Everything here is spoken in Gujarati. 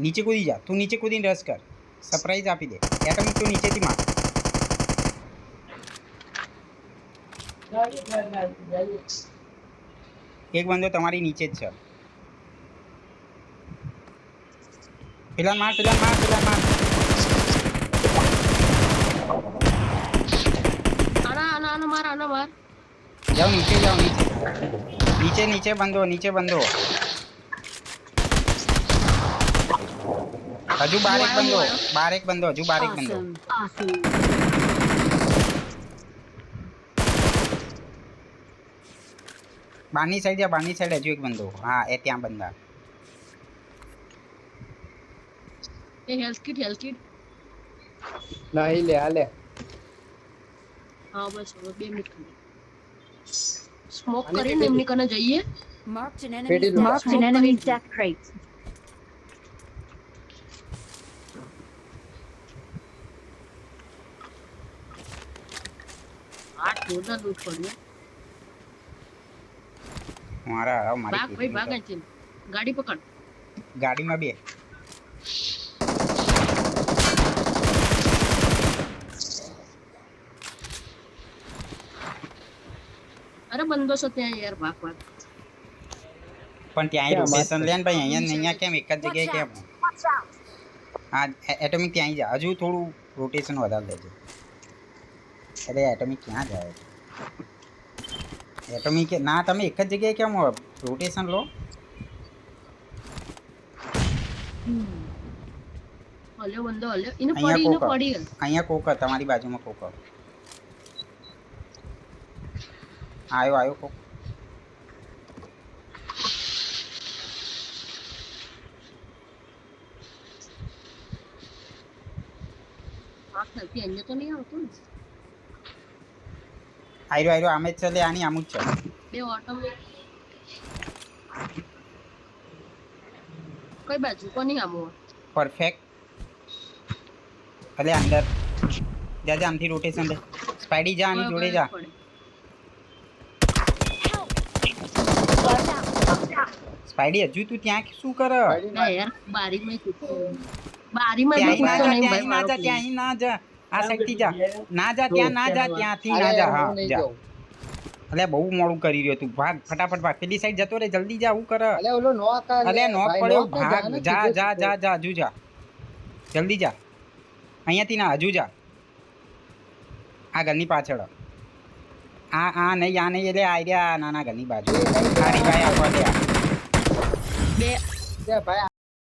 નીચે કૂદી જા, તું નીચે કૂદીને રસ કર, સરપ્રાઈઝ આપી દે. એટોમિક તું નીચેથી માર. એક બંદો તમારી નીચે જ છે. પેલા માર. આના માર જાઓ નીચે. નીચે બંદો. હજુ બાર એક બંદો. હજુ બાર એક બંદો. બારની સાઈડ હજુ એક બંદો. હા એ ત્યાં બંદા. એ હેલ્થ કિટ નહીં લે હાલે. હા બસ હવે 2 મિનિટ ખાલી સ્મોક કરીને એમની કને જઈએ. Marked an Pretty enemy's death crate. આ જોરદાર લૂટ પડ્યો. મારા ભાગ અહીંથી. ગાડી પકડ. ગાડીમાં બે. અરે બંદો છે ત્યાં યાર ભાગ. પણ ત્યાં રોટેશન લે ને ભાઈ. અહીંયા કેમ એક જ જગ્યાએ કેમ? હા એટોમિક ત્યાં જા. હજુ થોડું રોટેશન વધારે લેજે. અરે એટોમિક ક્યાં જાય? એટોમિક ના, તમે એક જ જગ્યાએ કેમ રોટેશન લો? હલ્યો બંદો હલ્યો. એને પડી. અહીંયા કોક તમારી બાજુમાં કોક આવ્યો કોક. અહીંયા તો નહીં આવતો ને. આવ્યો આમે જ છે. લે આની આમ જ છે. બે ઓટોમેટિક કઈ બાજુ કોની આમો? પરફેક્ટ. એટલે અંદર જા આમથી રોટેશન લે. સ્પાઈડી જા, આની જોડે જા. સ્પાઈડી હજુ તું ત્યાં શું કર? ના યાર બારીમાં ત્યાં ના જા. આ સાઈડથી જા. ના જા ત્યાંથી ના જા. હા જા. અલે બહુ મોડું કરી રહ્યો તું. ભાગ ફટાફટ ભાગ. પેલી સાઈડ જતો રે. જલ્દી જા. હું કર? અલે નોક પડ્યો. ભાગ. જા હજુ જા. જલ્દી જા. અહીંયાથી ના હજુ જા. આ ઘરની પાછળ. આ નહીં એટલે આ રહ્યા નાના ઘરની બાજુ. સારી ભાઈ આપવા દે. બે ભાઈ